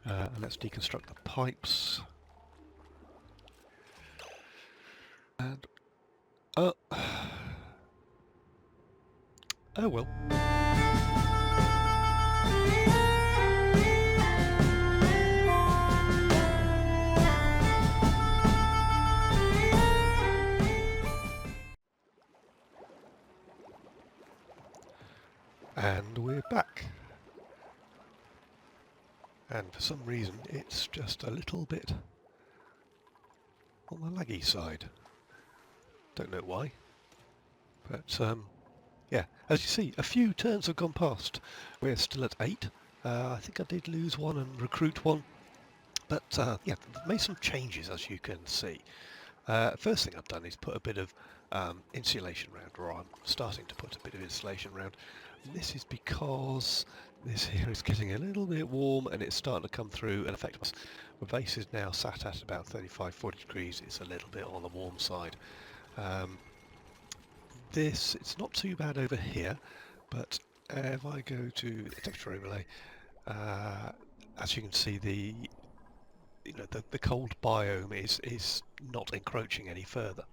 And let's deconstruct the pipes. And oh well. And we're back. And for some reason it's just a little bit on the laggy side. Don't know why. But yeah, as you see, a few turns have gone past. We're still at 8. I think I did lose one and recruit one. But yeah, made some changes, as you can see. First thing I've done is put a bit of insulation round, or I'm starting to put a bit of insulation round. And this is because this here is getting a little bit warm and it's starting to come through and affect us. The base is now sat at about 35-40 degrees. It's a little bit on the warm side. It's not too bad over here, but if I go to the temperature overlay, as you can see, the cold biome is not encroaching any further.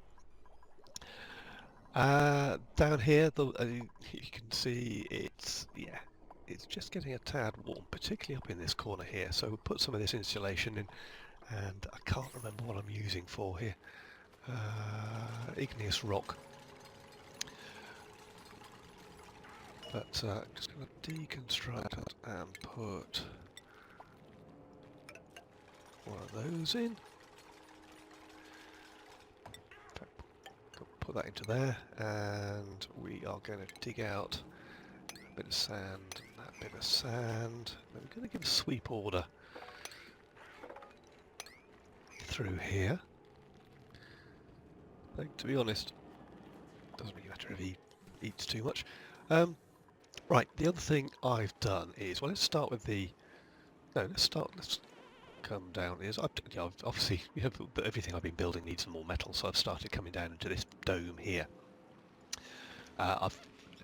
Down here, you can see it's just getting a tad warm, particularly up in this corner here. So we'll put some of this insulation in, and I can't remember what I'm using for here. Igneous rock. But I'm just going to deconstruct it and put one of those in. Put that into there, and we are going to dig out a bit of sand and that bit of sand. Then we're going to give a sweep order through here. Like, to be honest, doesn't really matter if he eats too much. Right, the other thing I've done is, well, let's come down. Obviously, everything I've been building needs some more metal, so I've started coming down into this dome here. I've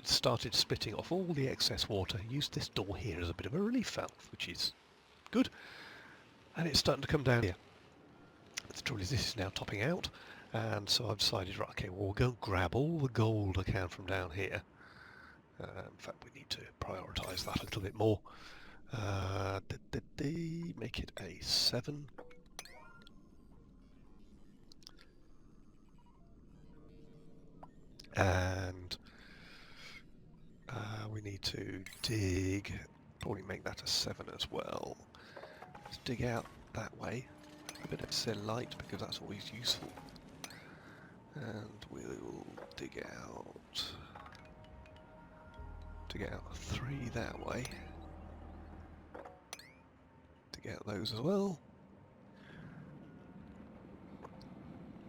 started splitting off all the excess water, used this door here as a bit of a relief valve, which is good, and it's starting to come down here. But the trouble is, this is now topping out, and so I've decided, right, okay, well, we'll go and grab all the gold I can from down here. In fact, we need to prioritise that a little bit more. Make it a 7. And we need to dig, probably make that a 7 as well. Let's dig out that way, a bit of cellulite because that's always useful. And we'll dig out 3 that way. Dig out those as well.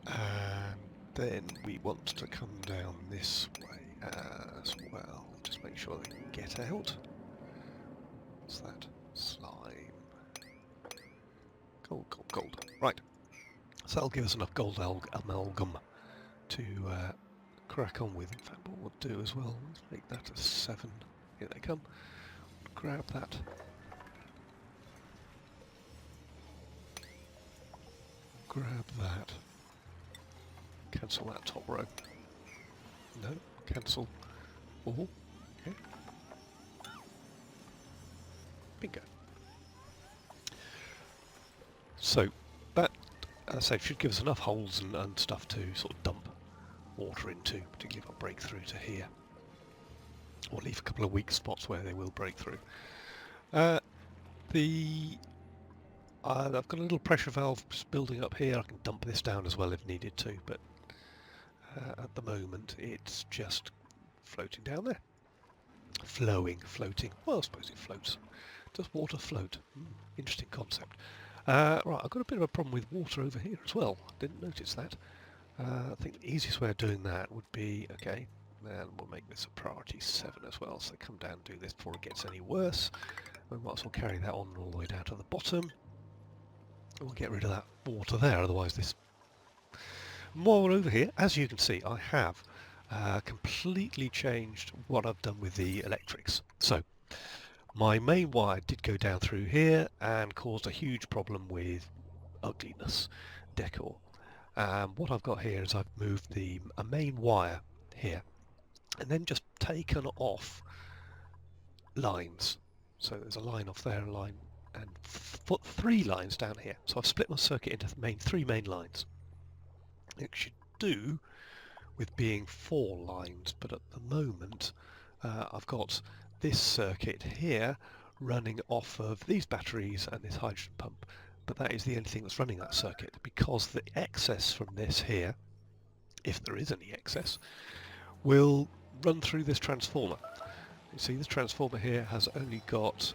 And then we want to come down this way as well. Just make sure they can get out. What's that? Slime. Gold, gold, gold. Right. So that'll give us enough gold amalgam to crack on with. In fact, what we'll do as well, let's make that a 7. Here they come. Grab that. Grab that. Cancel that top row. No, cancel all. Okay. Bingo. So that, as I say, should give us enough holes and stuff to sort of dump water into, particularly if I break through to here. Or leave a couple of weak spots where they will break through. I've got a little pressure valve building up here. I can dump this down as well if needed to, but at the moment it's just floating down there. Floating. Well, I suppose it floats. Does water float? Interesting concept. Right, I've got a bit of a problem with water over here as well. Didn't notice that. I think the easiest way of doing that would be, okay, and we'll make this a priority 7 as well, so come down and do this before it gets any worse. We might as well carry that on all the way down to the bottom. We'll get rid of that water there, otherwise this... While we're over here, as you can see, I have completely changed what I've done with the electrics. So, My main wire did go down through here and caused a huge problem with ugliness decor. What I've got here is I've moved a main wire here and then just taken off lines. So there's a line off there, a line, and put 3 lines down here. So I've split my circuit into three main lines. It should do with being 4 lines, but at the moment I've got this circuit here running off of these batteries and this hydrogen pump, but that is the only thing that's running that circuit, because the excess from this here, if there is any excess, will run through this transformer. You see, this transformer here has only got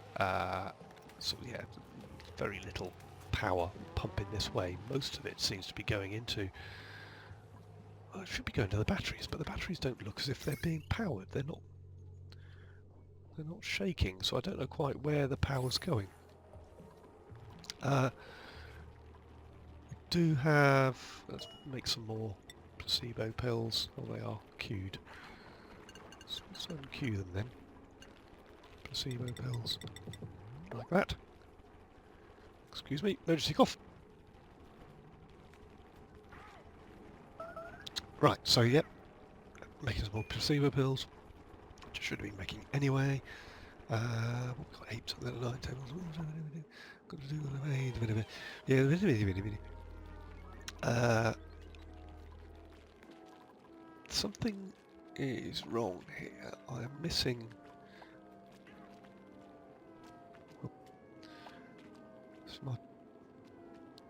very little power pumping this way. Most of it seems to be going into, well, it should be going to the batteries, but the batteries don't look as if they're being powered. They're not shaking, so I don't know quite where the power's going. We do have, let's make some more placebo pills. Oh, they are queued. So let's unqueue them then. Placebo pills. Like that. Excuse me, emergency cough. Right, so yep, making some more placebo pills, which I should have been making anyway. We've got 8 of the 9 tables. Got to do yeah. Something is wrong here. I am missing. So my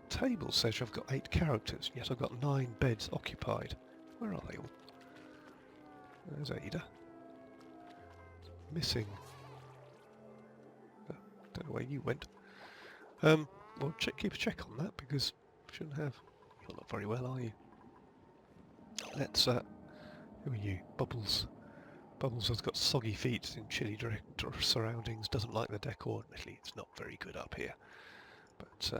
table says I've got 8 characters, yet I've got 9 beds occupied. Where are they all? There's Ada. Missing. Don't know where you went. Well, keep a check on that, because we shouldn't have. You're not very well, are you? Let's. Who are you? Bubbles. Bubbles has got soggy feet in chilly surroundings. Doesn't like the decor. Admittedly, it's not very good up here, but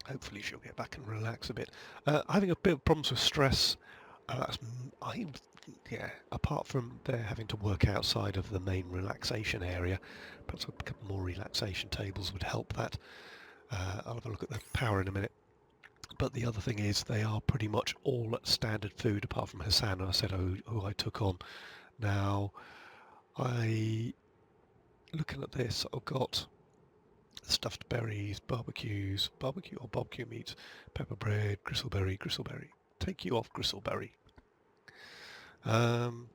hopefully she'll get back and relax a bit. Having a bit of problems with stress. Apart from they're having to work outside of the main relaxation area, perhaps a couple more relaxation tables would help that. I'll have a look at the power in a minute. But the other thing is they are pretty much all at standard food, apart from Hassan, who I said who I took on. Now, looking at this, I've got stuffed berries, barbecue meats, pepper bread, gristleberry. Take you off gristleberry. And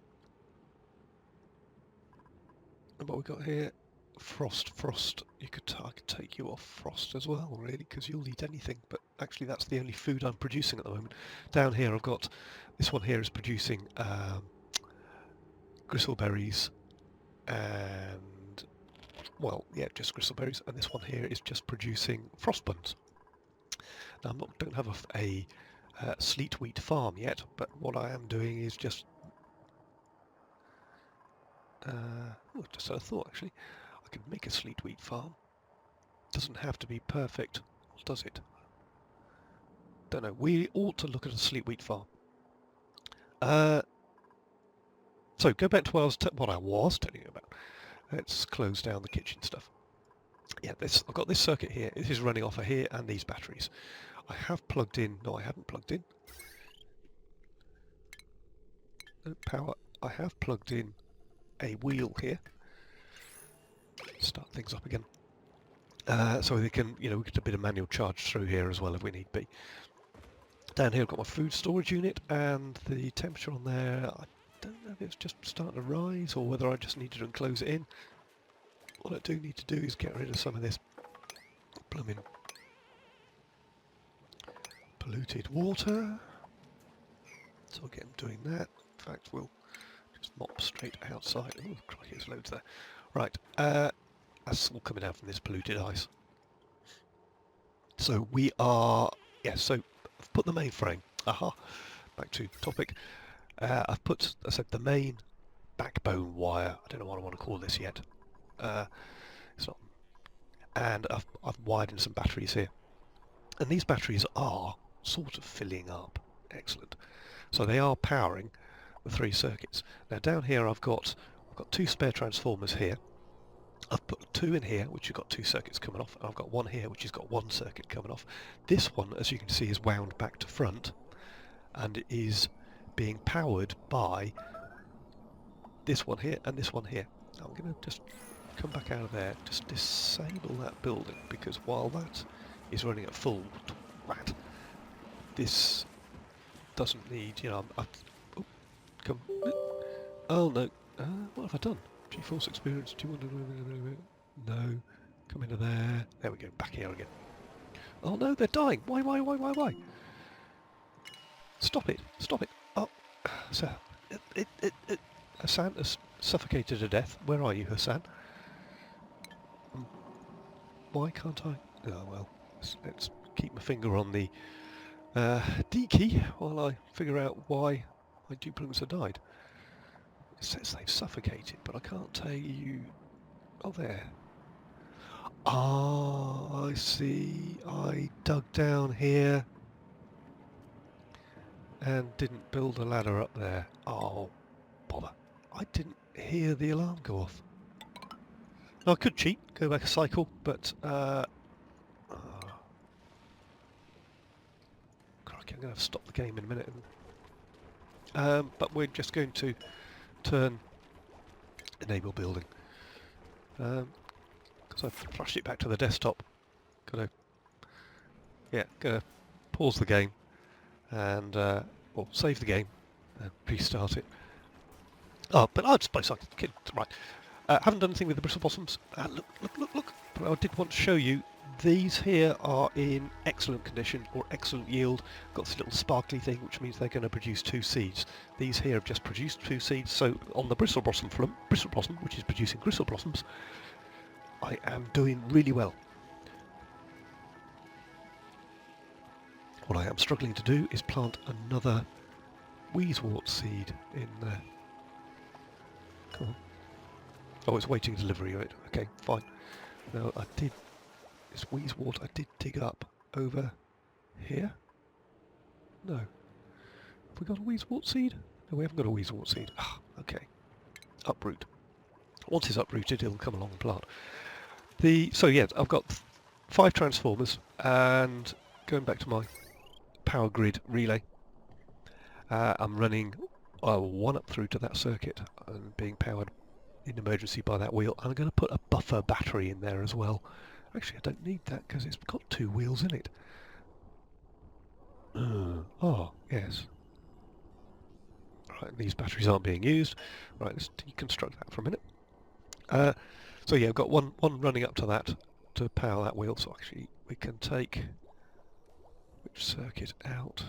what we got here? Frost. I could take you off frost as well, really, because you'll eat anything. But actually, that's the only food I'm producing at the moment. Down here, I've got this one here is producing gristleberries and, well, yeah, just gristleberries, and this one here is just producing frost buns. Now, I don't have a sleet wheat farm yet, but what I am doing is just just had a thought, actually. I could make a sleet wheat farm. Doesn't have to be perfect, does it? Don't know. We ought to look at a sleet wheat farm. So go back to what I was telling you about. Let's close down the kitchen stuff. Yeah, I've got this circuit here. This is running off of here and these batteries. I have plugged in. No, I haven't plugged in. No power. I have plugged in a wheel here. Start things up again. So we can, we get a bit of manual charge through here as well if we need be. Down here I've got my food storage unit, and the temperature on there, I don't know if it's just starting to rise or whether I just needed to enclose it in. What I do need to do is get rid of some of this blooming polluted water. So I'll get them doing that. In fact, we'll just mop straight outside. Oh, crikey, there's loads there. Right, that's all coming out from this polluted ice. So we are, so I've put the mainframe. Back to topic. I've put, I said, the main backbone wire. I don't know what I want to call this yet. It's not. And I've wired in some batteries here. And these batteries are sort of filling up. Excellent. So they are powering the 3 circuits. Now down here I've got 2 spare transformers here. I've put 2 in here, which have got 2 circuits coming off, and I've got 1 here, which has got 1 circuit coming off. This one, as you can see, is wound back to front, and it is being powered by this one here and this one here. I'm going to just come back out of there, just disable that building, because while that is running at full whack, this doesn't need, you know, oh, come, oh no, what have I done? GeForce Experience, do you want to, no, come into there, there we go, back here again. Oh no, they're dying, why? Stop it, oh, so, Hassan has suffocated to death, where are you, Hassan? Why can't I? Oh well, let's keep my finger on the D key while I figure out why my duplicates have died. It says they've suffocated, but I can't tell you... Oh, there. Ah, I see. I dug down here and didn't build a ladder up there. Oh, bother. I didn't hear the alarm go off. Now, I could cheat, go back a cycle, but... crikey, I'm going to have to stop the game in a minute. But we're just going to turn enable building. Because I've flashed it back to the desktop. Gotta pause the game and well, save the game and restart it. Oh, but I suppose I could, right. Haven't done anything with the bristle bottoms. Look. But I did want to show you, these here are in excellent condition or excellent yield. Got this little sparkly thing, which means they're going to produce 2 seeds. These here have just produced 2 seeds, so on the bristle blossom, which is producing bristle blossoms, I am doing really well. What I am struggling to do is plant another heavi-watt seed in there. Come on. Oh, it's waiting delivery, right? Okay, fine. Now, this heavi-watt I did dig up over here. No. Have we got a heavi-watt seed? No, we haven't got a heavi-watt seed. Ah, okay. Uproot. Once it's uprooted, it'll come along and plant. So yeah, I've got 5 transformers, and going back to my power grid relay, I'm running 1 up through to that circuit and being powered in emergency by that wheel. I'm going to put a buffer battery in there as well. Actually, I don't need that because it's got 2 wheels in it. Oh, yes. Right, these batteries aren't being used. Right, let's deconstruct that for a minute. So yeah, I've got one running up to that to power that wheel. So actually, we can take which circuit out?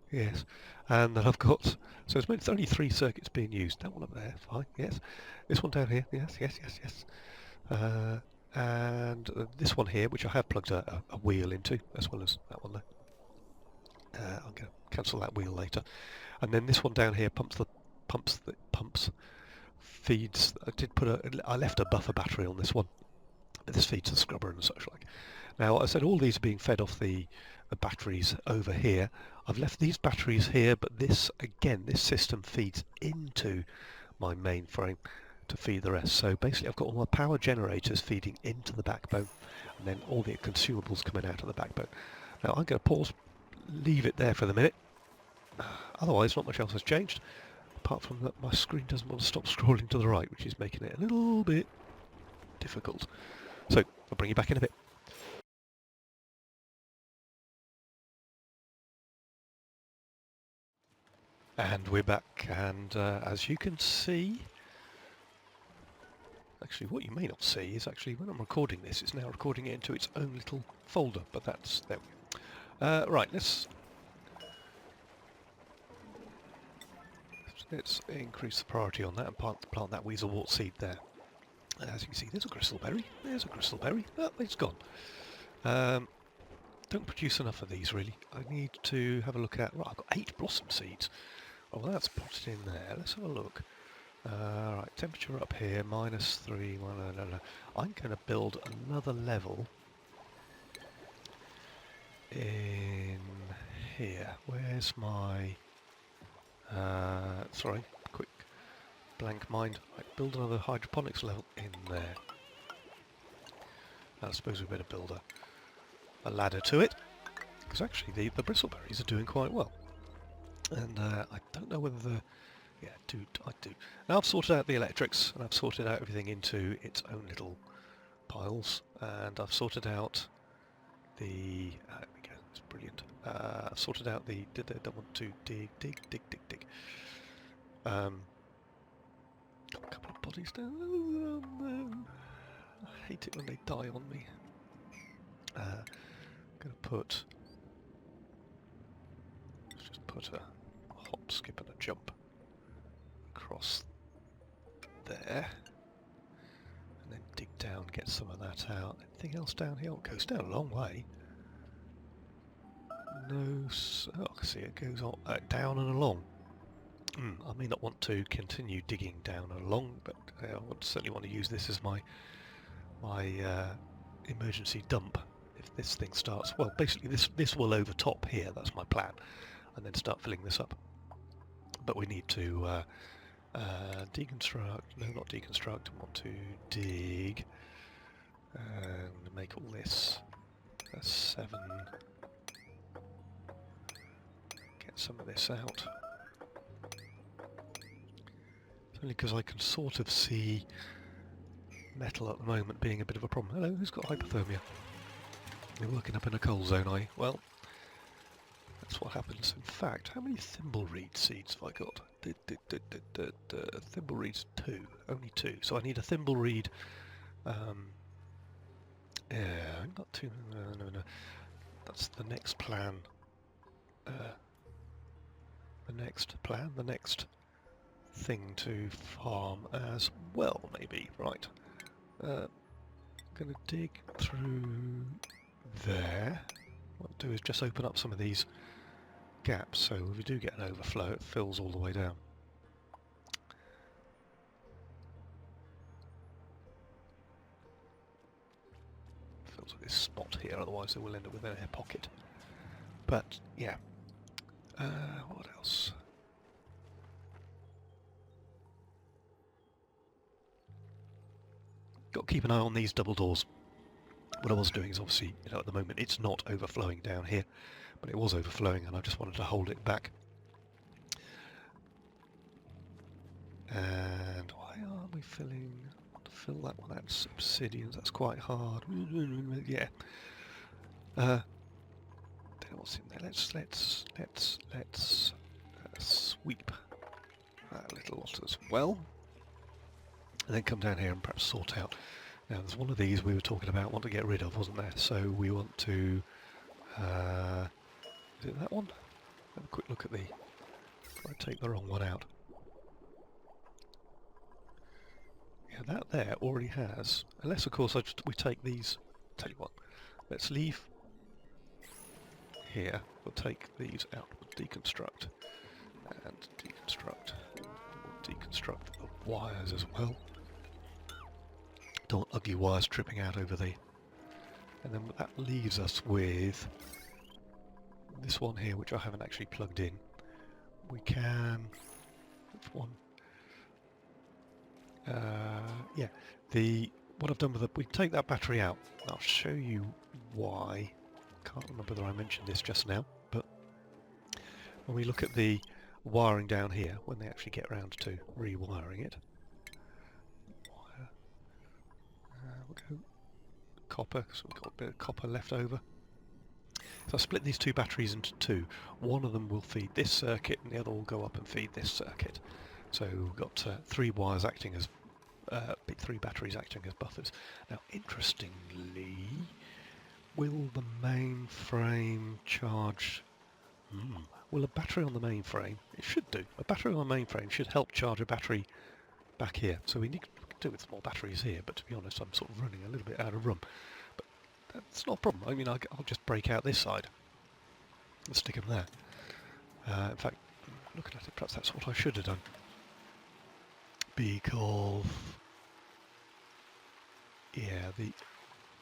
Yes, and then I've got, so it's only 3 circuits being used. That one up there, fine. Yes, this one down here. Yes. And this one here, which I have plugged a wheel into, as well as that one there. I'm going to cancel that wheel later. And then this one down here feeds. I left a buffer battery on this one, but this feeds the scrubber and such like. Now, I said all these are being fed off the batteries over here. I've left these batteries here, but this system feeds into my mainframe to feed the rest. So basically I've got all my power generators feeding into the backbone, and then all the consumables coming out of the backbone. Now I'm going to pause, leave it there for the minute. Otherwise not much else has changed, apart from that my screen doesn't want to stop scrolling to the right, which is making it a little bit difficult. So I'll bring you back in a bit. And we're back, and as you can see, actually what you may not see is actually when I'm recording this, it's now recording it into its own little folder, but that's, there we go. Right, let's increase the priority on that and plant that heavi-watt seed there. As you can see, there's a gristleberry, oh, it's gone. Don't produce enough of these really. I need to have a look at, right, I've got 8 blossom seeds. Oh, well, that's potted in there. Let's have a look. Right, temperature up here, -3. No. I'm going to build another level in here. Where's my... sorry, quick blank mind. Right, build another hydroponics level in there. I suppose we better build a ladder to it, because actually the bristleberries are doing quite well. And I don't know whether the... Yeah, I do. Now I've sorted out the electrics, and I've sorted out everything into its own little piles, and I've sorted out the... there we go, that's brilliant. I've sorted out the... Don't want to dig. Got a couple of bodies down. Oh, no. I hate it when they die on me. I'm going to put... Let's just put a hop, skip and a jump across there. And then dig down, get some of that out. Anything else down here? Oh, it goes down a long way. No... Oh, I see it goes on, down and along. I may not want to continue digging down and along, but I certainly want to use this as my emergency dump if this thing starts. Well, basically this will overtop here. That's my plan, and then start filling this up. But we need to deconstruct. No, not deconstruct. I want to dig and make all this a 7. Get some of this out. Only because I can sort of see metal at the moment being a bit of a problem. Hello, who's got hypothermia? You're working up in a coal zone, are you? Well, that's what happens. In fact, how many thimbleweed seeds have I got? Thimbleweeds 2, only 2. So I need a thimbleweed. Yeah, not 2. No. That's the next plan. The next thing to farm as well, maybe. Right. I'm going to dig through there. What I'll do is just open up some of these gaps, so if we do get an overflow, it fills all the way down. Fills this spot here, otherwise it will end up with an air pocket. But yeah. What else? Got to keep an eye on these double doors. What I was doing is obviously, at the moment it's not overflowing down here, but it was overflowing and I just wanted to hold it back. And why aren't we filling... I want to fill that one out with obsidians, that's quite hard. Yeah. Then what's in there? Let's sweep that little lot as well. And then come down here and perhaps sort out. Now there's one of these we were talking about, want to get rid of, wasn't there? So we want to... is it that one? Have a quick look at the... I take the wrong one out. Yeah, that there already has. Unless of course we take these... Tell you what, let's leave here. We'll take these out. We'll deconstruct. And deconstruct. We'll deconstruct the wires as well. Don't want ugly wires tripping out over the... And then that leaves us with this one here, which I haven't actually plugged in. We can... Which one? Yeah, what I've done with we take that battery out. I'll show you why. Can't remember whether I mentioned this just now, but when we look at the wiring down here, when they actually get round to rewiring it, we'll go copper, so we've got a bit of copper left over. So I split these two batteries into two. One of them will feed this circuit and the other will go up and feed this circuit. So we've got 3 wires acting as 3 batteries acting as buffers. Now interestingly, will the mainframe charge... Will a battery on the mainframe... It should do. A battery on the mainframe should help charge a battery back here. So we can do with small batteries here, but to be honest I'm sort of running a little bit out of room. But that's not a problem. I mean, I'll just break out this side and stick them there. In fact, looking at it, perhaps that's what I should have done. Because... Yeah, I'm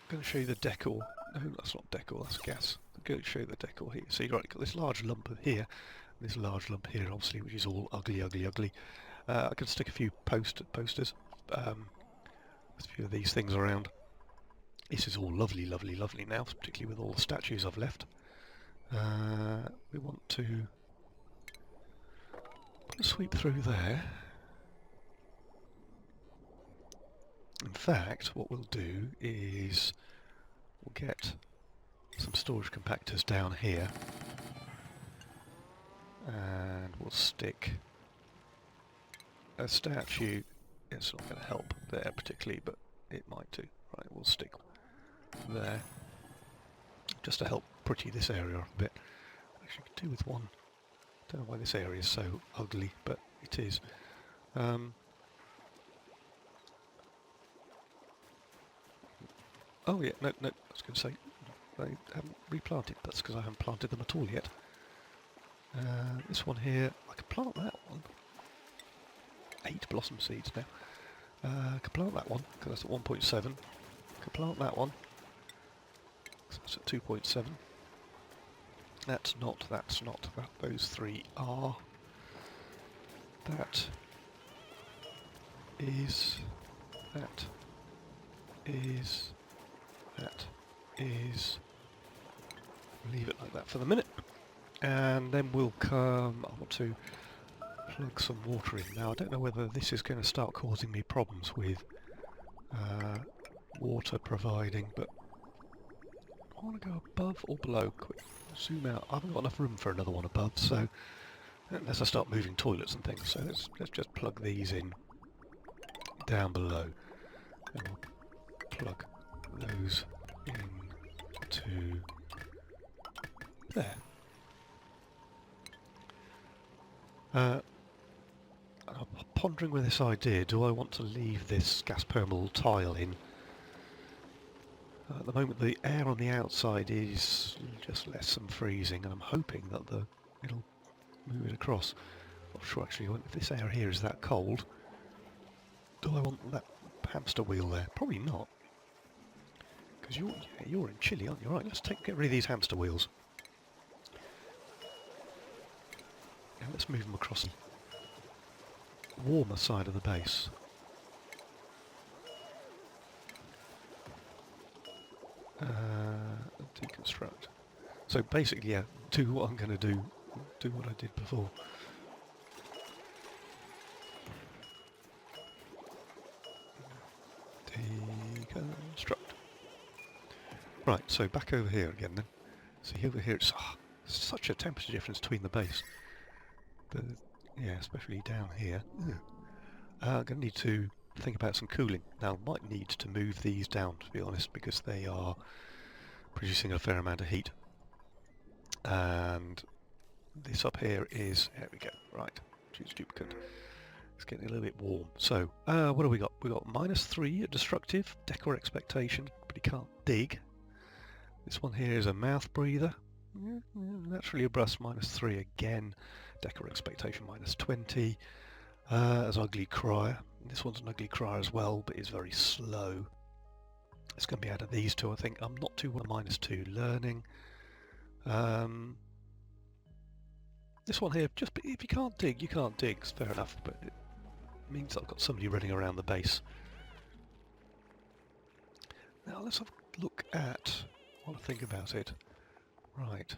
going to show you the decor. No, that's not decor, that's gas. I'm going to show you the decor here. So you've got this large lump here, and this large lump here, obviously, which is all ugly. I could stick a few posters, a few of these things around. This is all lovely, lovely, lovely now, particularly with all the statues I've left. We want to put a sweep through there. In fact, what we'll do is we'll get some storage compactors down here, and we'll stick a statue. It's not going to help there particularly, but it might do. Right, we'll stick there just to help pretty this area up a bit. Actually, could do with one. Don't know why this area is so ugly, but it is. Oh yeah, no, I was going to say I haven't replanted. That's because I haven't planted them at all yet. This one here, I could plant that one. 8 blossom seeds now. I could plant that one because that's at 1.7. Could plant that one. That's at 2.7. That's not. Those 3 are. That is. That is. That is. Leave it like that for the minute, and then we'll come. I want to plug some water in. Now I don't know whether this is going to start causing me problems with water providing, but I want to go above or below. Quick, zoom out. I haven't got enough room for another one above, so unless I start moving toilets and things. So let's just plug these in down below, and we'll plug those into there. I'm pondering with this idea, do I want to leave this gas permeable tile in? At the moment the air on the outside is just less than freezing, and I'm hoping that it'll move it across. Not sure actually, if this air here is that cold, do I want that hamster wheel there? Probably not. Because you're in Chile, aren't you? Right, let's get rid of these hamster wheels. Now let's move them across the warmer side of the base. Deconstruct. So basically, yeah, do what I'm going to do what I did before. Deconstruct. Right, so back over here again then. See over here, it's such a temperature difference between the base. Yeah, especially down here. I'm going to need to think about some cooling. Now, I might need to move these down, to be honest, because they are producing a fair amount of heat. And this up here is, there we go, right, choose duplicate. It's getting a little bit warm. So, what have we got? We've got -3 at destructive, decor expectation, but he can't dig. This one here is a mouth breather. Naturally robust, -3 again. Decor expectation -20. As ugly crier. This one's an ugly crier as well, but is very slow. It's going to be out of these two, I think. I'm not too well -2 learning. This one here, just if you can't dig, you can't dig. It's fair enough, but it means I've got somebody running around the base. Now let's have a look at what I think about it. Right.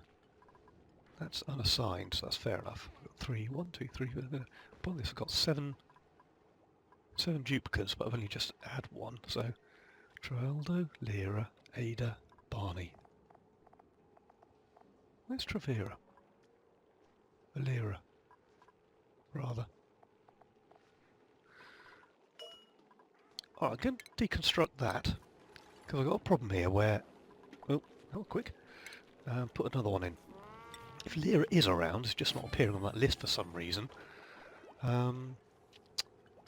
That's unassigned, so that's fair enough. We've got 3, 1, 2, 3. Upon this I've got 7 duplicates, but I've only just had one. So Traldo, Lyra, Ada, Barney. Where's Travera? Lyra, rather. Alright, I'm going to deconstruct that, because I've got a problem here where... Oh, quick. Put another one in. If Lyra is around, it's just not appearing on that list for some reason.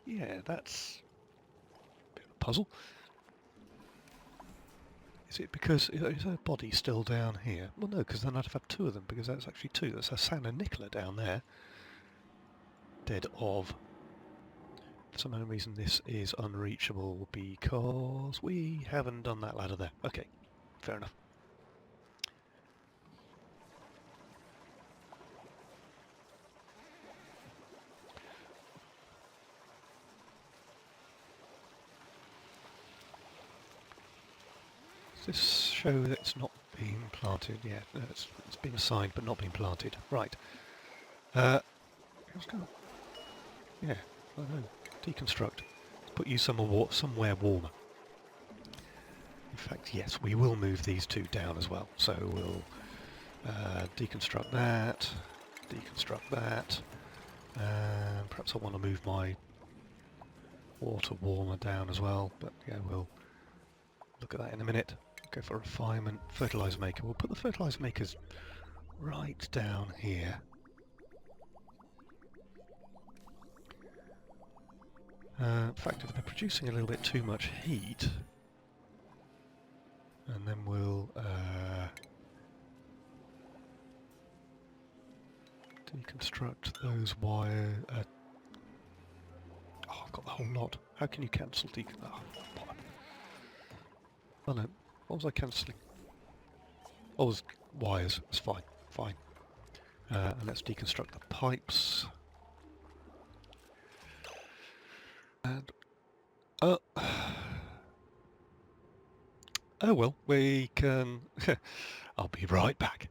Yeah, that's a bit of a puzzle. Is it because is her body still down here? Well, no, because then I'd have had 2 of them, because that's actually 2. That's Hassan and Nicola down there. Dead of. For some unknown reason this is unreachable because we haven't done that ladder there. Okay, fair enough. Does this show that it's not being planted? Yeah, no, it's been assigned but not being planted. Right. Let's go. Yeah, I know. Deconstruct. Let's put you somewhere warmer. In fact, yes, we will move these two down as well. So we'll deconstruct that, and perhaps I want to move my water warmer down as well, but yeah, we'll look at that in a minute. Go for refinement, fertilizer maker. We'll put the fertilizer makers right down here. In fact, if they're producing a little bit too much heat, and then we'll deconstruct those wire. Oh, I've got the whole lot. How can you cancel Oh no, what was I cancelling? Oh, it was wires. It's fine, fine. And let's deconstruct the pipes. And oh well, we can. I'll be right back.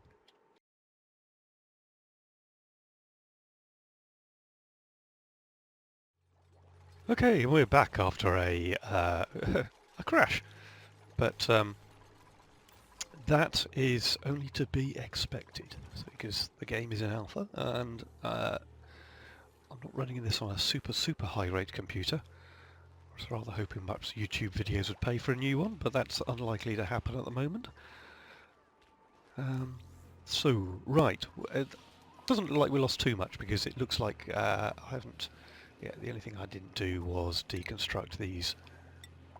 Okay, we're back after a a crash, but that is only to be expected because the game is in alpha, and I'm not running this on a super high rate computer. I was rather hoping perhaps YouTube videos would pay for a new one, but that's unlikely to happen at the moment. So right, it doesn't look like we lost too much because it looks like I haven't. Yeah, the only thing I didn't do was deconstruct these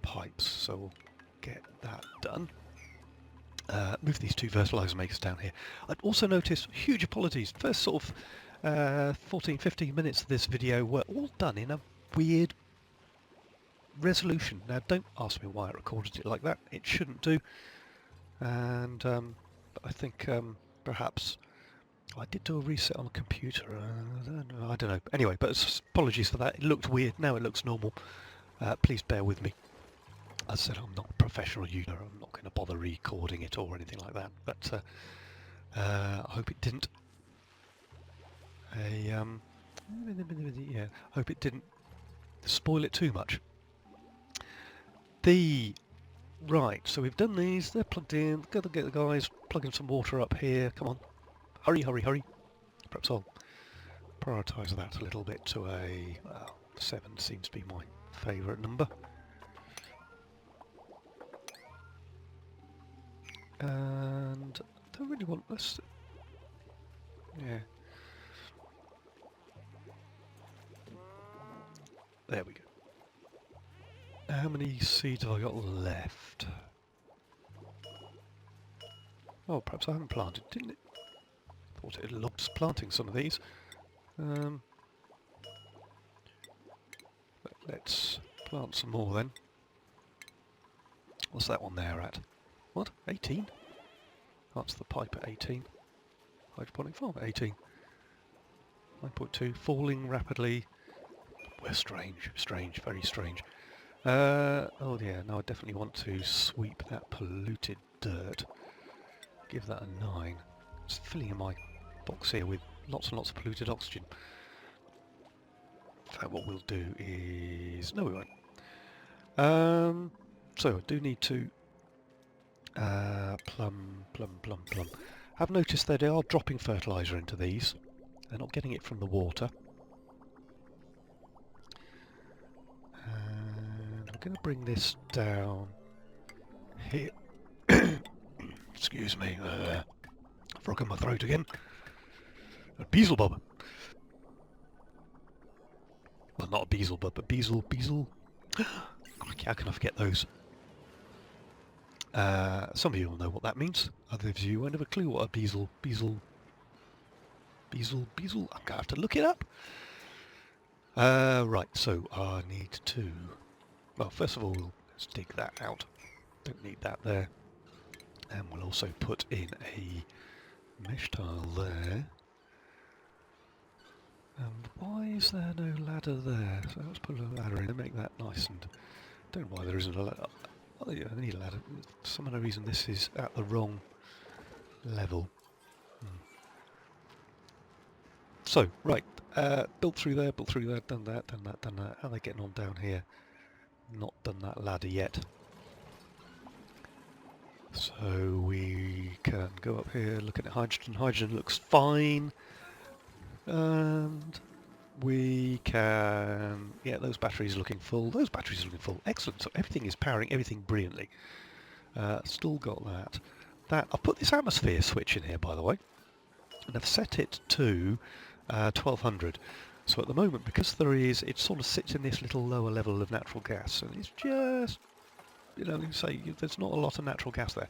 pipes, so we'll get that done. Move these two fertilizer makers down here. I'd also noticed, huge apologies, first sort of 14-15 minutes of this video were all done in a weird resolution. Now don't ask me why I recorded it like that, it shouldn't do. And I think perhaps I did do a reset on the computer, I don't know. Anyway, but apologies for that, it looked weird, now it looks normal. Please bear with me. As I said, I'm not a professional user, I'm not going to bother recording it or anything like that, but I hope it didn't. Yeah, I hope it didn't spoil it too much. Right, so we've done these, they're plugged in, gotta get the guys plugging some water up here, come on. Hurry, hurry, hurry. Perhaps I'll prioritise that a little bit to a... well, 7 seems to be my favourite number. And I don't really want this. Yeah. There we go. How many seeds have I got left? Oh, perhaps I haven't planted, didn't it? Thought it looked planting some of these. Let's plant some more then. What's that one there at? What? 18? That's the pipe at 18. Hydroponic farm at 18. 9.2, falling rapidly. We're strange, very strange. Oh yeah, no, I definitely want to sweep that polluted dirt. Give that a 9. It's filling in my box here with lots and lots of polluted oxygen. In fact, what we'll do is... no, we won't. So I do need to plumb. I've noticed that they are dropping fertiliser into these. They're not getting it from the water. And I'm going to bring this down here. Excuse me, frog in my throat again. A Beelzebub. Well, not a Beelzebub, but Beelzebub. How can I forget those? Some of you will know what that means. Others of you won't have a clue what a Beelzebub. I'm going to have to look it up. Right, so I need to... well, first of all, let's dig that out. Don't need that there. And we'll also put in a mesh tile there. And why is there no ladder there? So let's put a ladder in and make that nice and... I don't know why there isn't a ladder. Oh yeah, I need a ladder. For some other reason this is at the wrong level. So, right, built through there, done that. How are they getting on down here? Not done that ladder yet. So we can go up here, looking at hydrogen. Hydrogen looks fine. And we can... yeah, those batteries are looking full. Those batteries are looking full. Excellent. So everything is powering everything brilliantly. Still got that. I've put this atmosphere switch in here, by the way. And I've set it to 1200. So at the moment, because it sort of sits in this little lower level of natural gas, and it's just, you know, say there's not a lot of natural gas there.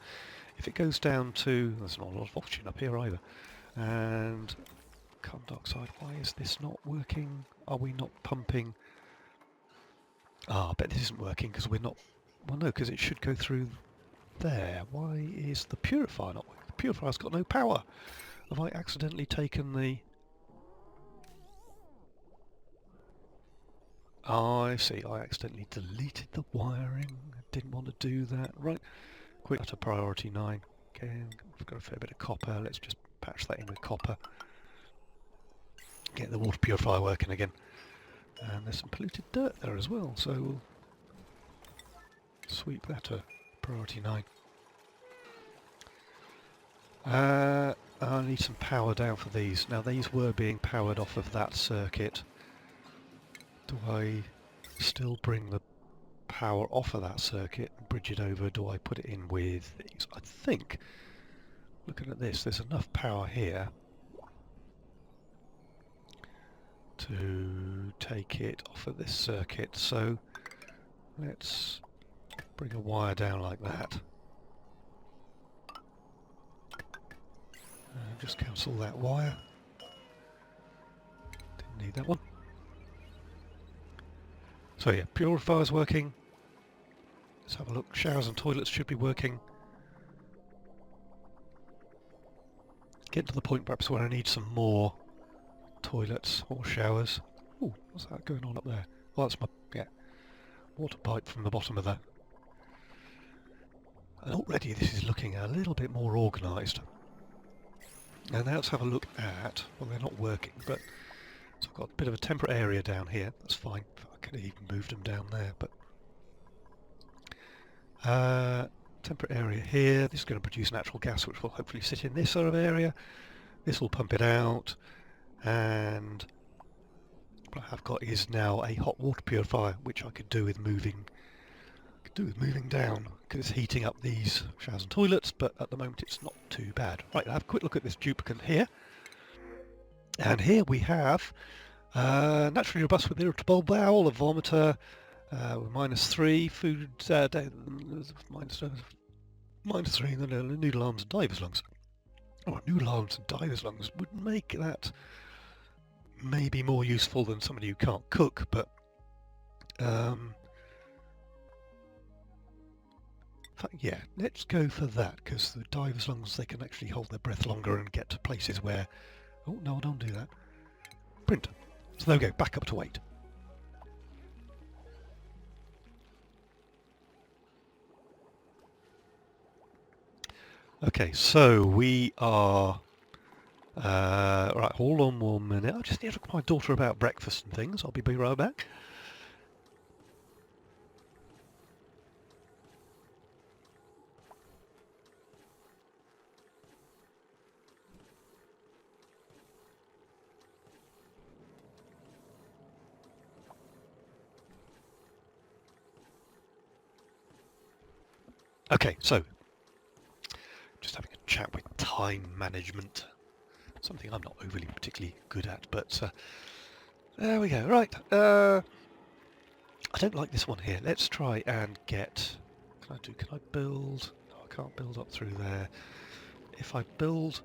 If it goes down to, there's not a lot of oxygen up here either. And carbon dioxide, why is this not working? Are we not pumping? I bet this isn't working because we're not, well no, because it should go through there. Why is the purifier not working? The purifier's got no power. Have I accidentally taken the... I see, I accidentally deleted the wiring. I didn't want to do that. Right, quick to priority 9. Again, we've got a fair bit of copper. Let's just patch that in with copper. Get the water purifier working again. And there's some polluted dirt there as well, so we'll sweep that to priority 9. I need some power down for these. Now these were being powered off of that circuit. Do I still bring the power off of that circuit and bridge it over? Do I put it in with these? I think, looking at this, there's enough power here to take it off of this circuit. So let's bring a wire down like that. Just cancel that wire. Didn't need that one. So yeah, purifier's working. Let's have a look. Showers and toilets should be working. Get to the point perhaps where I need some more toilets or showers. Oh, what's that going on up there? Oh, that's my water pipe from the bottom of that. And already this is looking a little bit more organised. And now let's have a look at, well they're not working, but so I've got a bit of a temperate area down here, that's fine. I could have even moved them down there, but temperate area here, this is going to produce natural gas which will hopefully sit in this sort of area. This will pump it out, and what I've got is now a hot water purifier which I could do with moving down, because it's heating up these showers and toilets, but at the moment it's not too bad. Right, I'll have a quick look at this duplicate here. And here we have naturally robust with irritable bowel, a vomiter, -3, food -3, and then noodle arms and diver's lungs. Oh, noodle arms and diver's lungs would make that maybe more useful than somebody who can't cook, but yeah, let's go for that, because the diver's lungs, they can actually hold their breath longer and get to places where... oh no, don't do that. Print. So there we go, back up to 8. Okay, so we are... right, hold on 1 minute. I just need to talk to my daughter about breakfast and things. I'll be right back. Okay, so just having a chat with time management, something I'm not overly particularly good at, but there we go. Right, I don't like this one here. Let's try and get... can I build? No, I can't build up through there. If I build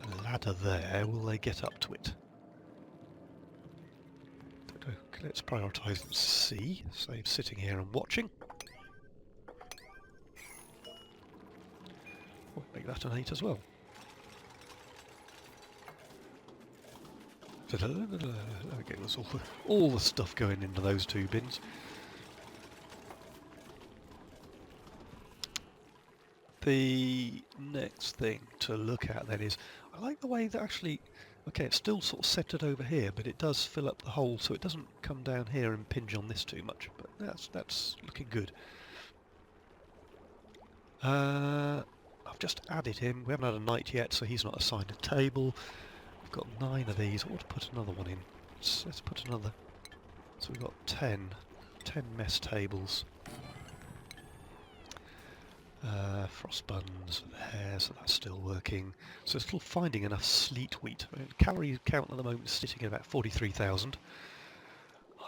a ladder there, will they get up to it? Don't know. Okay, let's prioritise C, save sitting here and watching. We'll make that an 8 as well. Okay, there's all the stuff going into those 2 bins. The next thing to look at then is, I like the way that actually, okay, it's still sort of centered over here, but it does fill up the hole so it doesn't come down here and impinge on this too much, but that's looking good. I've just added him. We haven't had a knight yet, so he's not assigned a table. We've got 9 of these. I want to put another one in. Let's put another. So we've got 10 mess tables. Frost buns there, so that's still working. So still finding enough sleet wheat. I mean, calorie count at the moment is sitting at about 43,000.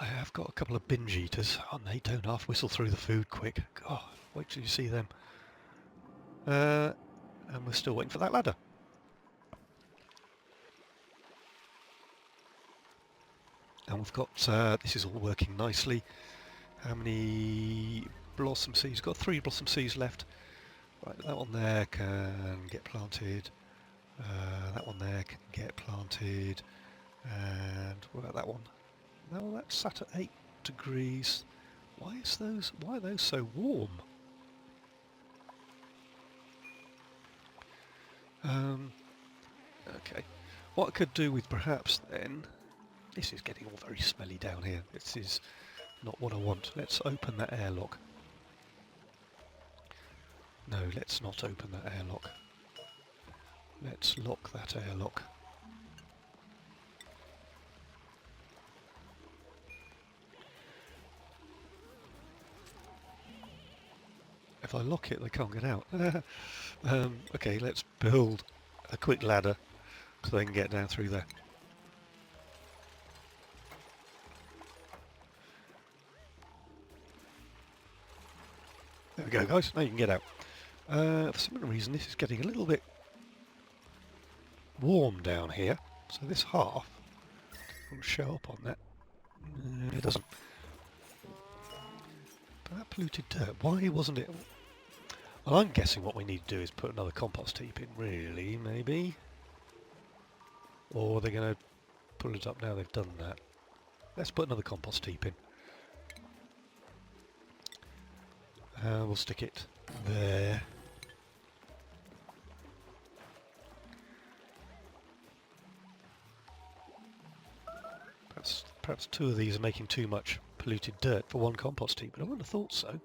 I have got a couple of binge eaters. Oh, they don't half whistle through the food quick. God, wait till you see them. And we're still waiting for that ladder. And we've got, this is all working nicely. How many blossom seeds? Got 3 blossom seeds left. Right, that one there can get planted. That one there can get planted. And what about that one? No, that's sat at 8 degrees. Why are those so warm? Okay. What I could do with perhaps then, this is getting all very smelly down here. This is not what I want. Let's open that airlock. No, let's not open that airlock. Let's lock that airlock. If I lock it, they can't get out. Okay, let's build a quick ladder so they can get down through there. There we go, guys. Now you can get out. For some reason, this is getting a little bit warm down here. So this half will show up on that. It doesn't. But that polluted dirt, why wasn't it? Well, I'm guessing what we need to do is put another compost heap in, really, maybe. Or they're going to pull it up now they've done that. Let's put another compost heap in. We'll stick it there. Perhaps 2 of these are making too much polluted dirt for 1 compost heap, but I wouldn't have thought so.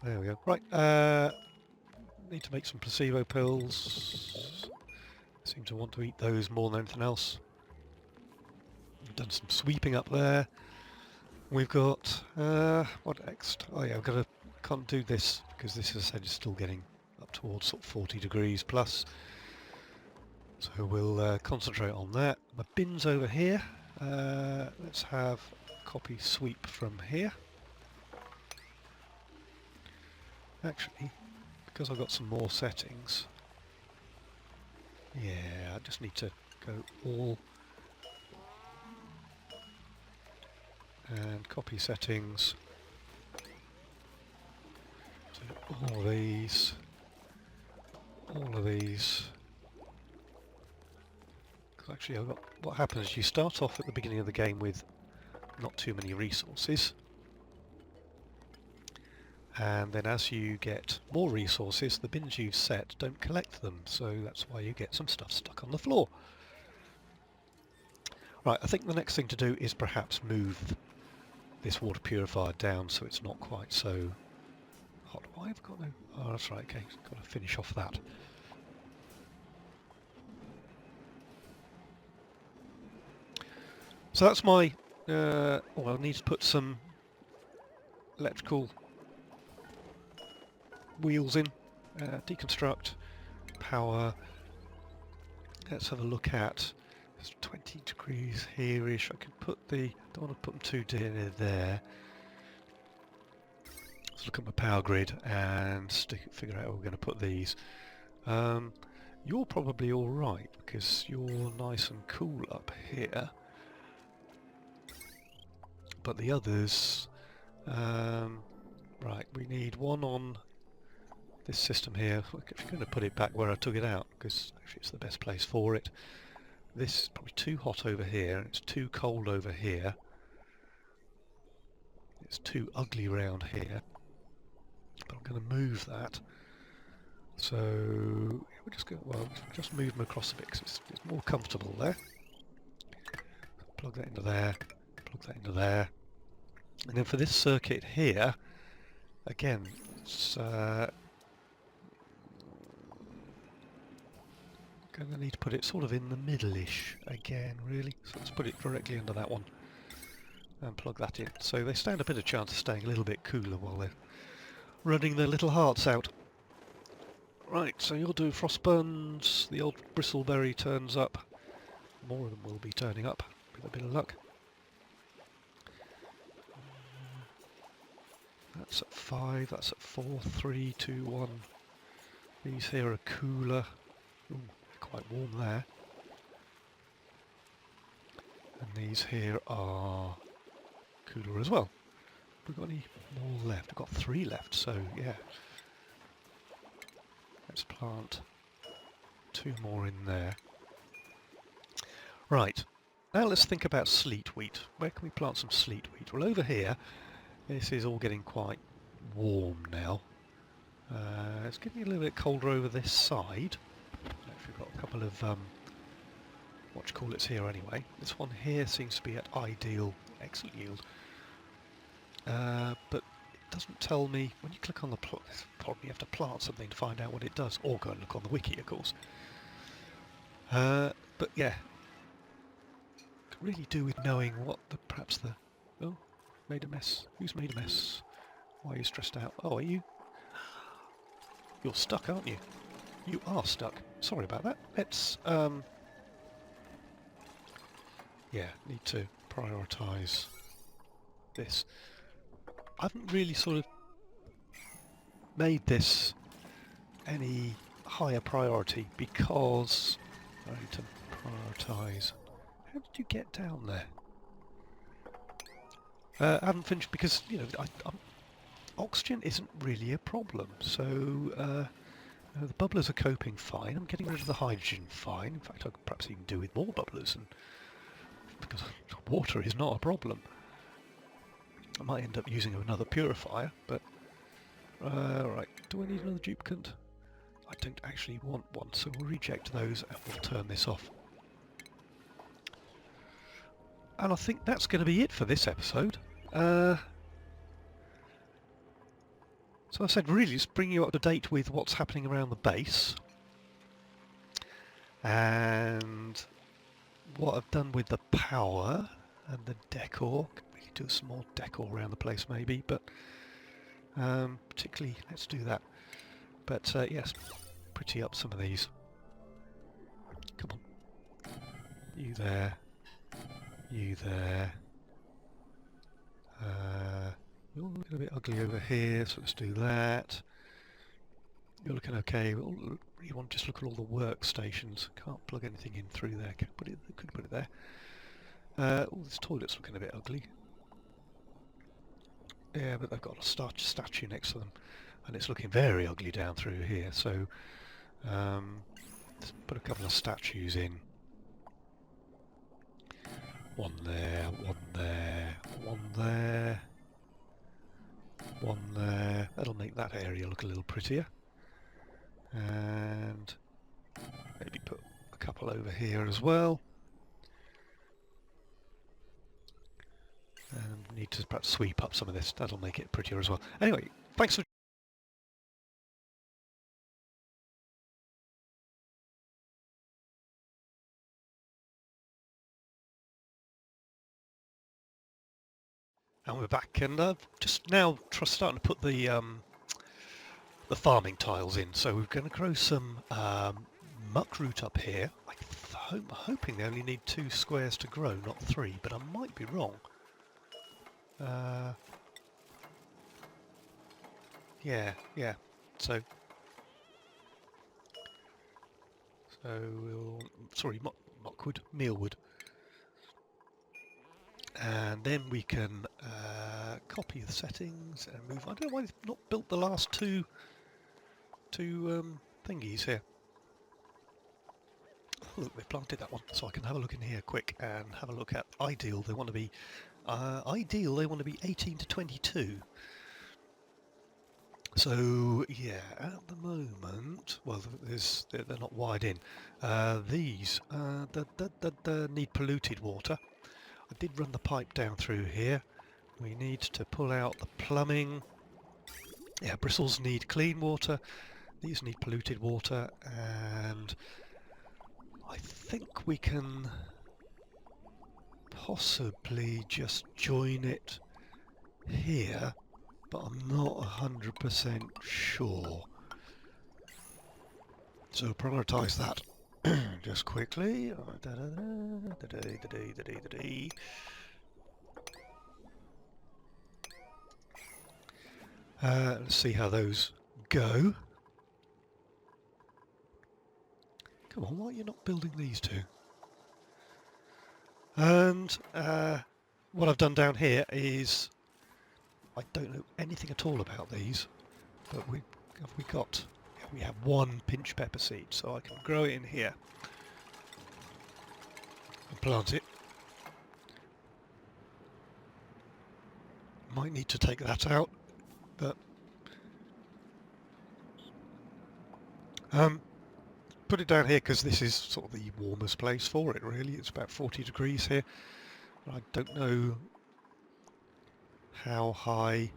There we go. Right, need to make some placebo pills. Seem to want to eat those more than anything else. We've done some sweeping up there. We've got, what next? Oh yeah, can't do this because this, as I said, is still getting up towards sort of 40 degrees plus. So we'll concentrate on that. My bin's over here. Let's have copy sweep from here. Actually, because I've got some more settings, yeah, I just need to go all and copy settings to all of these, because actually I've got, what happens is you start off at the beginning of the game with not too many resources, and then as you get more resources, the bins you've set don't collect them, so that's why you get some stuff stuck on the floor. Right, I think the next thing to do is perhaps move this water purifier down so it's not quite so hot. Why have I got no... Oh, that's right, okay, got to finish off that. So that's my... well, I need to put some electrical wheels in, deconstruct, power. Let's have a look at, it's 20 degrees here-ish. I can put the, don't want to put them too near there. Let's look at my power grid and figure out how we're going to put these. You're probably alright because you're nice and cool up here. But the others, right, we need one on this system here. I'm going to put it back where I took it out because actually it's the best place for it. This is probably too hot over here, it's too cold over here, it's too ugly round here, but I'm going to move that So we're just going, well, just move them across a bit because it's more comfortable there. Plug that into there, plug that into there. And then for this circuit here, again, it's going to need to put it sort of in the middle-ish again, really. So let's put it directly under that one and plug that in. So they stand a bit of chance of staying a little bit cooler while they're running their little hearts out. Right, so you'll do frost burns, the old bristleberry turns up. More of them will be turning up, with a bit of luck. That's at 5, that's at 4, 3, 2, 1. These here are cooler. Ooh, quite warm there. And these here are cooler as well. We've got any more left? We've got 3 left, so yeah. Let's plant 2 more in there. Right, now let's think about sleet wheat. Where can we plant some sleet wheat? Well, over here, this is all getting quite warm now. It's getting a little bit colder over this side. Actually, we've got a couple of whatchamacallits here anyway. This one here seems to be at ideal, excellent yield. But it doesn't tell me, when you click on the plot, probably you have to plant something to find out what it does, or go and look on the wiki, of course. But yeah, could really do with knowing what perhaps the, oh, made a mess. Who's made a mess? Why are you stressed out? Oh, are you? You're stuck, aren't you? You are stuck. Sorry about that. Let's, yeah, need to prioritise this. I haven't really sort of made this any higher priority because I need to prioritise. How did you get down there? I haven't finished because, you know, oxygen isn't really a problem. So the bubblers are coping fine. I'm getting rid of the hydrogen fine. In fact, I could perhaps even do with more bubblers, and because water is not a problem. I might end up using another purifier, but right. Do I need another duplicant? I don't actually want one, so we'll reject those and we'll turn this off. And I think that's going to be it for this episode. So I said, really, just bring you up to date with what's happening around the base and what I've done with the power and the decor. We could do some more decor around the place maybe, but particularly let's do that. But yes, pretty up some of these. Come on, you there, you there. You're looking a bit ugly over here, so let's do that. You're looking okay. You want to just look at all the workstations. Can't plug anything in through there. Could put it there. Oh, this toilet's looking a bit ugly. Yeah, but they've got a statue next to them, and it's looking very ugly down through here. So let's put a couple of statues in. One there, one there, one there, one there. That'll make that area look a little prettier. And maybe put a couple over here as well. And need to perhaps sweep up some of this. That'll make it prettier as well. Anyway, thanks for and we're back, and I've just now starting to put the farming tiles in. So we're going to grow some muckroot up here. I'm hoping they only need 2 squares to grow, not 3, but I might be wrong. Yeah. So we'll, sorry, mealwood. And then we can copy the settings and move. I don't know why they've not built the last two thingies here. Oh, look, they've planted that one, so I can have a look in here quick and have a look at ideal. They want to be 18 to 22. So yeah, at the moment, well, they're not wide in. These need polluted water. I did run the pipe down through here. We need to pull out the plumbing. Yeah, bristles need clean water. These need polluted water, and I think we can possibly just join it here, but I'm not 100% sure. So prioritise that just quickly. Let's see how those go. Come on, why are you not building these two? And what I've done down here is, I don't know anything at all about these, but we have one pinch pepper seed, so I can grow it in here and plant it. Might need to take that out, but put it down here because this is sort of the warmest place for it, really. It's about 40 degrees here. I don't know how high.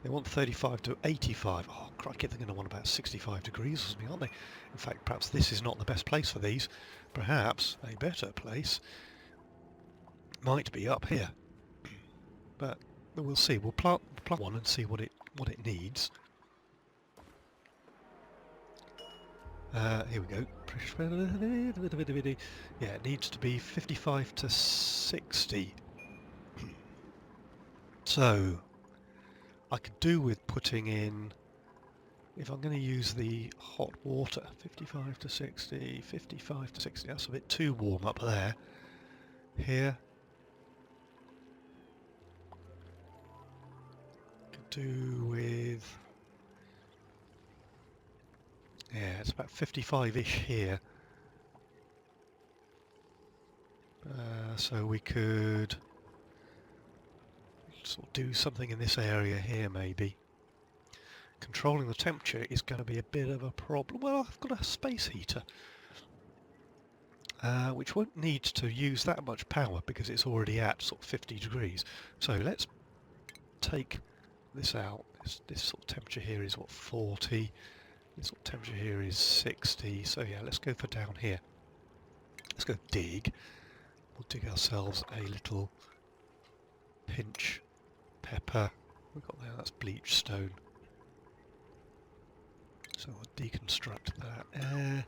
They want 35 to 85. Oh, crikey, they're going to want about 65 degrees or something, aren't they? In fact, perhaps this is not the best place for these. Perhaps a better place might be up here. But we'll see. We'll plant one and see what it needs. Here we go. Yeah, it needs to be 55 to 60. So I could do with putting in, if I'm going to use the hot water, 55 to 60, 55 to 60, that's a bit too warm up there. Here, could do with, yeah, it's about 55-ish here. So we could sort of do something in this area here maybe. Controlling the temperature is going to be a bit of a problem. Well, I've got a space heater, which won't need to use that much power because it's already at sort of 50 degrees. So let's take this out. This sort of temperature here is what, 40. This sort of temperature here is 60. So yeah, let's go for down here. Let's go dig. We'll dig ourselves a little pinch pepper. We've got there, that's bleach stone. So I'll deconstruct that air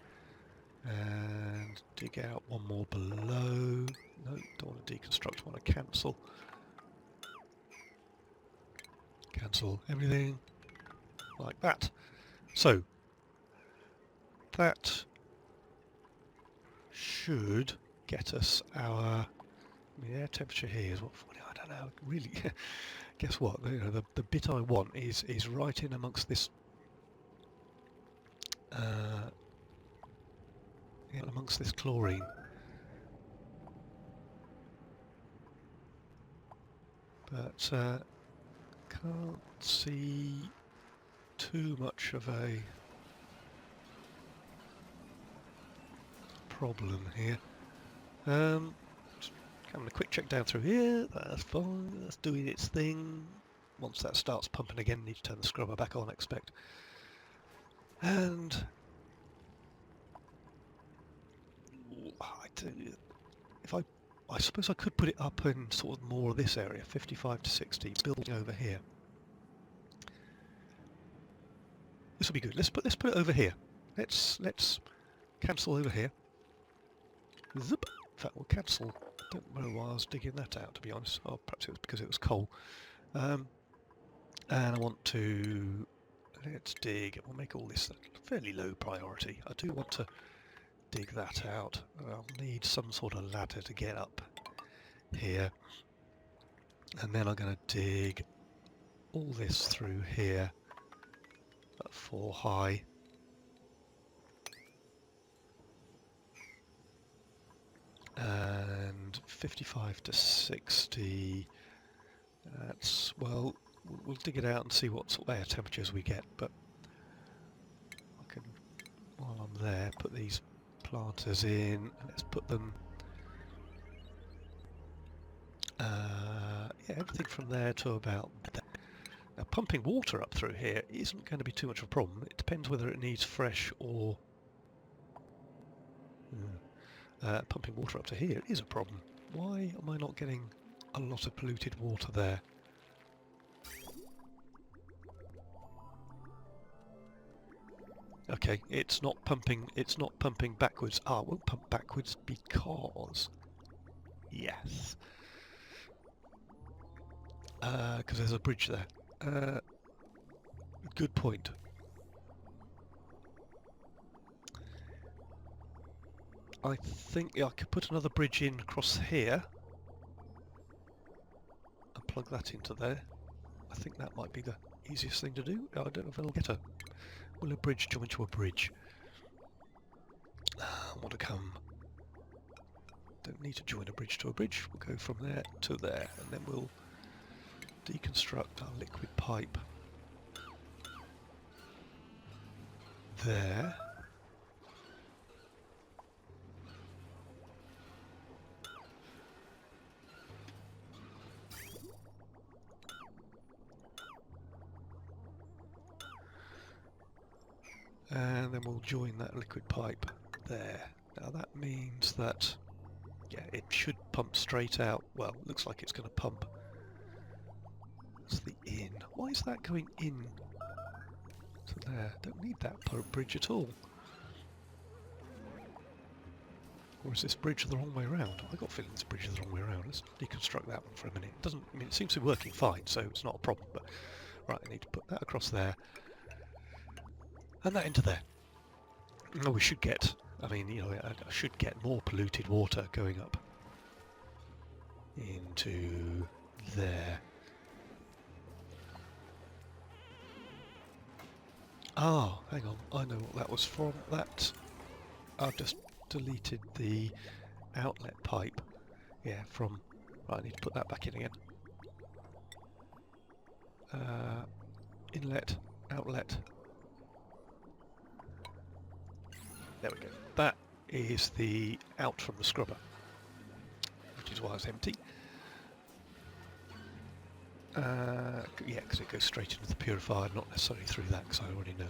and dig out one more below. No, don't want to deconstruct, I want to cancel. Cancel everything like that. So that should get us our, the air temperature here is what, I don't know, really. Guess what? You know, the bit I want is right in amongst this, amongst this chlorine. But can't see too much of a problem here. Just having a quick check down through here. That's fine. That's doing its thing. Once that starts pumping again, need to turn the scrubber back on, I expect. And I suppose I could put it up in sort of more of this area, 55 to 60, building over here. This will be good. Let's put it over here. Let's cancel over here. Zip. In fact, we'll cancel. Don't know why I was digging that out, to be honest. Oh, perhaps it was because it was coal. And I want to, let's dig. We'll make all this a fairly low priority. I do want to dig that out. I'll need some sort of ladder to get up here. And then I'm going to dig all this through here at 4 high. And 55 to 60, that's, well, we'll dig it out and see what sort of air temperatures we get, but while I'm there, put these planters in. Let's put them... yeah, everything from there to about there. Now, pumping water up through here isn't going to be too much of a problem. It depends whether it needs fresh or... pumping water up to here is a problem. Why am I not getting a lot of polluted water there? Okay, it's not pumping backwards. Ah, it won't pump backwards because... Yes. Because there's a bridge there. Good point. I think I could put another bridge in across here and plug that into there. I think that might be the easiest thing to do. I don't know if it'll get a... Will a bridge join to a bridge? I want to come... Don't need to join a bridge to a bridge. We'll go from there to there, and then we'll deconstruct our liquid pipe there. And then we'll join that liquid pipe there. Now that means that, yeah, it should pump straight out. Well, looks like it's going to pump. That's the in. Why is that going in to there? Don't need that bridge at all. Or is this bridge the wrong way around? I got a feeling this bridge is the wrong way around. Let's deconstruct that one for a minute. It doesn't. I mean, it seems to be working fine, so it's not a problem. But right, I need to put that across there. And that into there. Oh, we should get, I mean, you know, I should get more polluted water going up into there. Ah, hang on, I know what that was from. That, I've just deleted the outlet pipe. Yeah, from, right, I need to put that back in again. Inlet, outlet. There we go. That is the out from the scrubber, which is why it's empty. Yeah, because it goes straight into the purifier, not necessarily through that, because I already know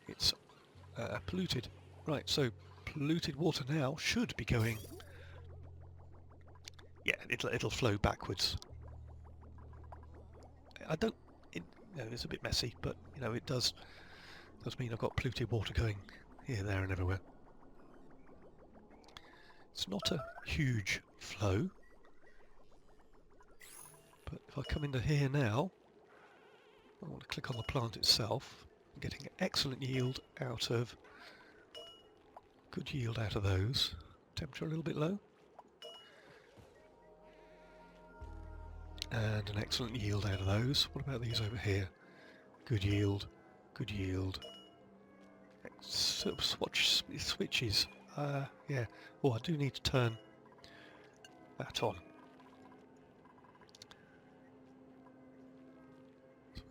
it's polluted. Right, so polluted water now should be going. Yeah, it'll flow backwards. I don't. You know, it's a bit messy, but you know, it does mean I've got polluted water going here, there, and everywhere. It's not a huge flow. But if I come into here now, I want to click on the plant itself. I'm getting excellent yield out of, good yield out of those. Temperature a little bit low. And an excellent yield out of those. What about these over here? Good yield, good yield. Sort of switches. Yeah. Oh, I do need to turn that on.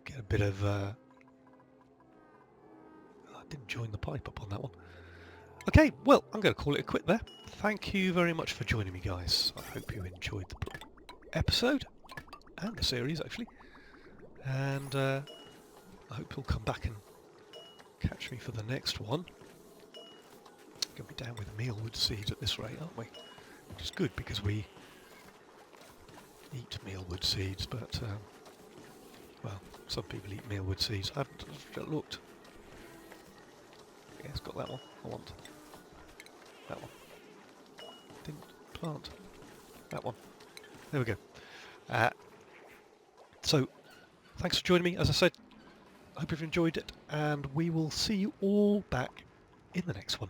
Get a bit of... I didn't join the pipe up on that one. Okay, well, I'm going to call it a quit there. Thank you very much for joining me, guys. I hope you enjoyed the episode, and the series, actually. And I hope you'll come back and catch me for the next one. Going to be down with mealwood seeds at this rate, aren't we? Which is good, because we eat mealwood seeds, but... well, some people eat mealwood seeds. I haven't looked. Yeah, it's got that one. I want that one. Didn't plant that one. There we go. So, thanks for joining me. As I said, I hope you've enjoyed it, and we will see you all back in the next one.